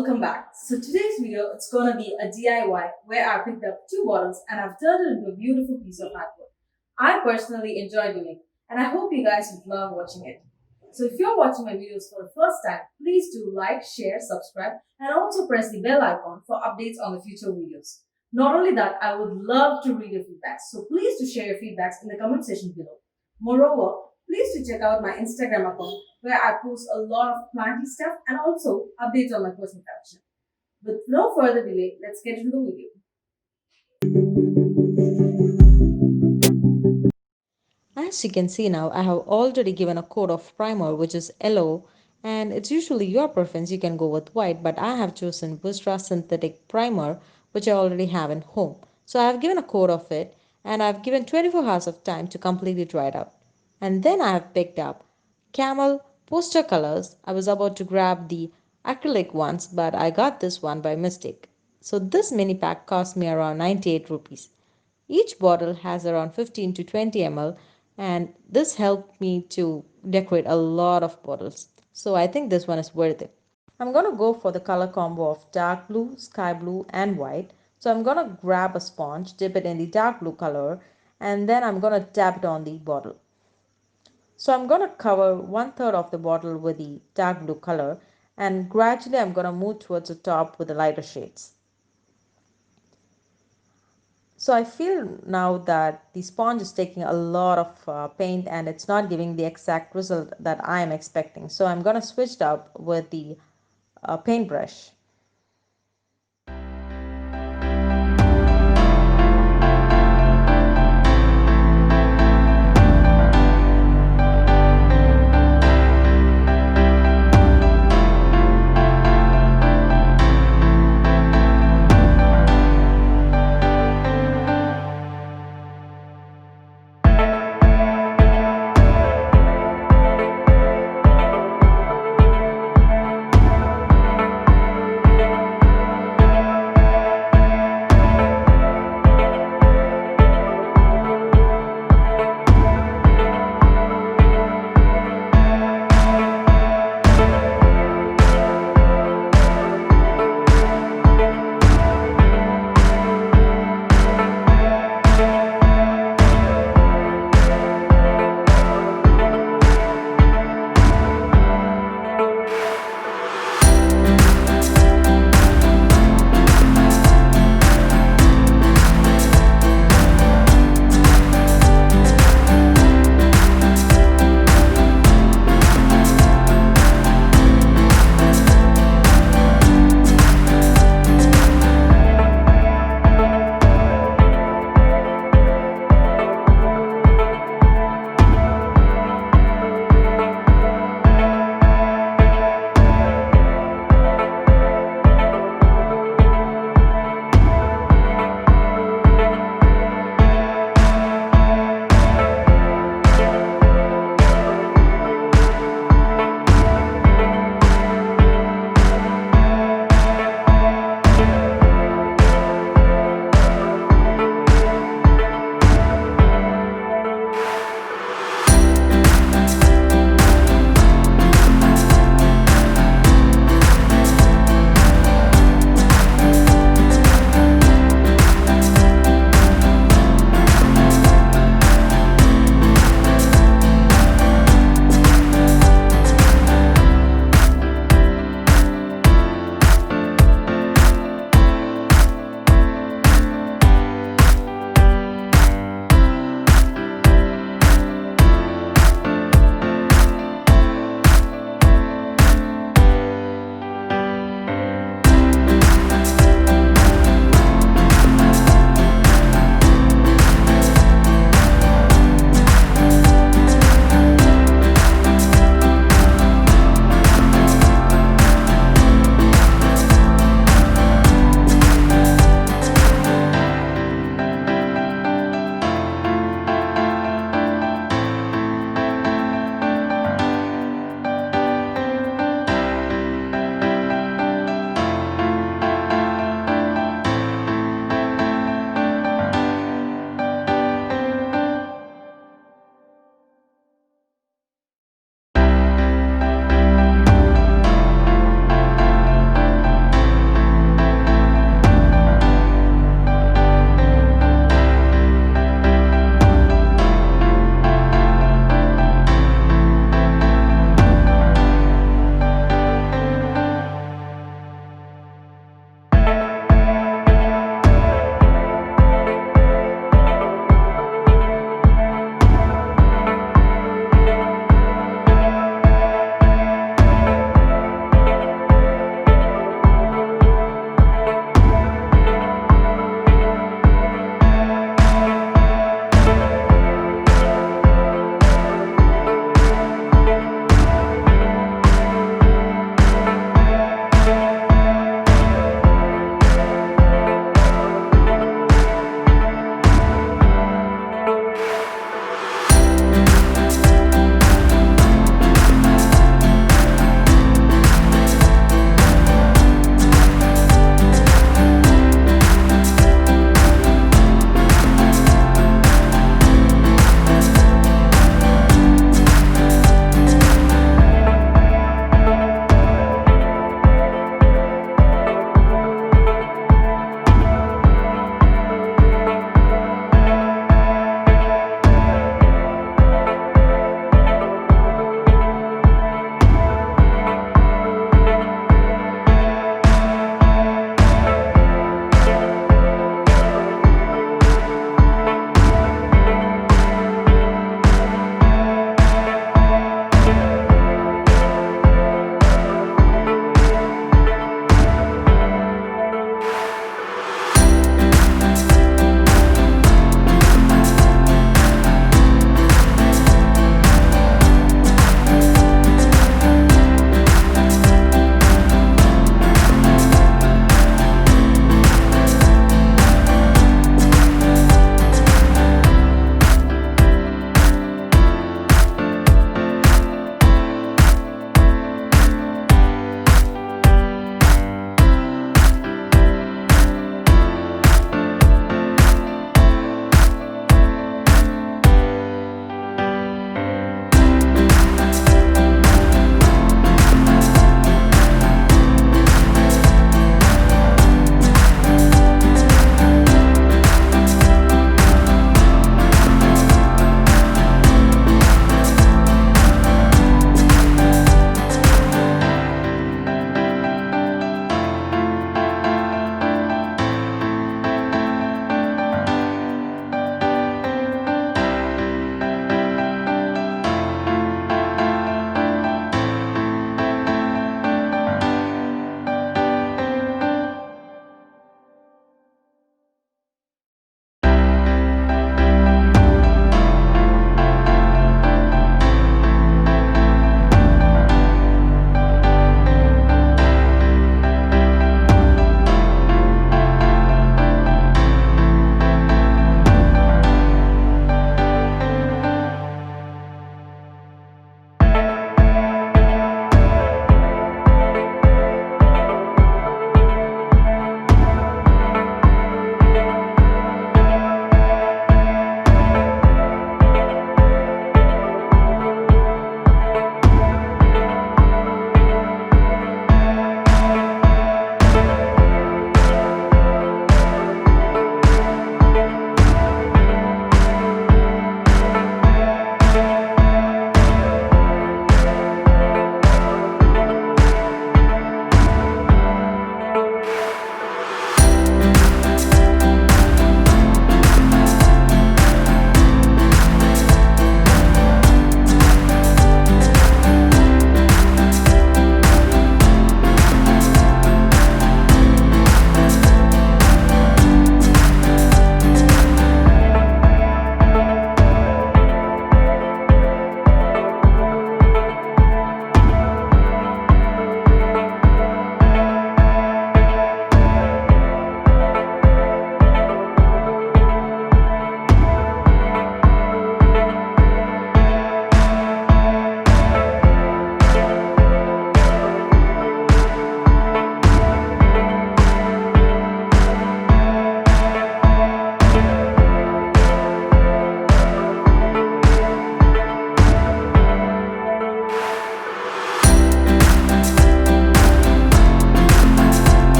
welcome back. So today's video, it's gonna be a DIY where I picked up two bottles and I've turned it into a beautiful piece of artwork. I personally enjoy doing it and I hope you guys would love watching it. So if you're watching my videos for the first time, please do like, share, subscribe and also press the bell icon for updates on the future videos. Not only that, I would love to read your feedbacks. So please do share your feedbacks in the comment section below. Moreover, please do check out my Instagram account where I post a lot of planty stuff and also updates on my personal collection. With no further delay, let's get into the video. As you can see now, I have already given a coat of primer which is yellow, and it's usually your preference, you can go with white, but I have chosen Vistra synthetic primer which I already have in home. So I have given a coat of it and I've given 24 hours of time to completely dry it out. And then I have picked up camel poster colors. I was about to grab the acrylic ones, but I got this one by mistake. So this mini pack cost me around 98 rupees. Each bottle has around 15 to 20 ml, and this helped me to decorate a lot of bottles. So I think this one is worth it. I'm going to go for the color combo of dark blue, sky blue and white. So I'm going to grab a sponge, dip it in the dark blue color, and then I'm going to tap it on the bottle. So I'm going to cover 1/3 of the bottle with the dark blue color, and gradually I'm going to move towards the top with the lighter shades. So I feel now that the sponge is taking a lot of paint and it's not giving the exact result that I am expecting. So I'm going to switch it up with the paintbrush.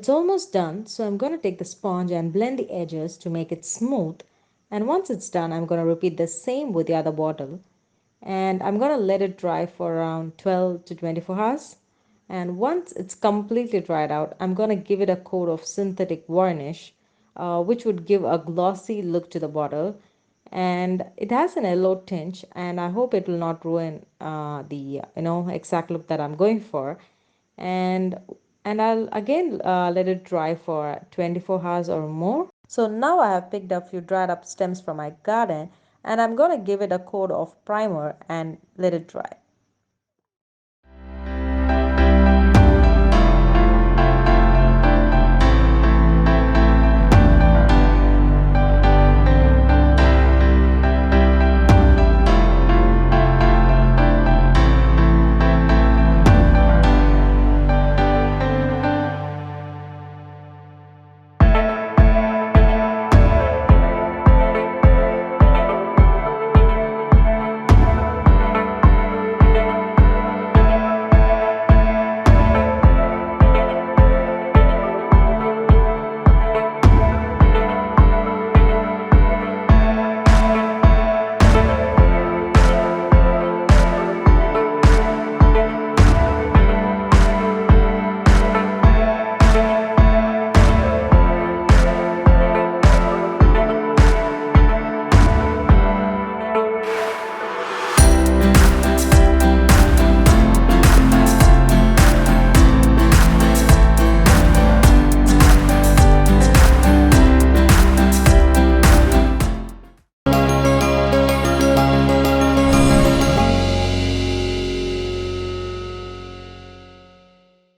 It's almost done, so I'm going to take the sponge and blend the edges to make it smooth. And once it's done, I'm going to repeat the same with the other bottle. And I'm going to let it dry for around 12 to 24 hours. And once it's completely dried out, I'm going to give it a coat of synthetic varnish, which would give a glossy look to the bottle. And it has an yellow tinge, and I hope it will not ruin the exact look that I'm going for. And I'll again let it dry for 24 hours or more. So now I have picked up few dried up stems from my garden, and I'm going to give it a coat of primer and let it dry.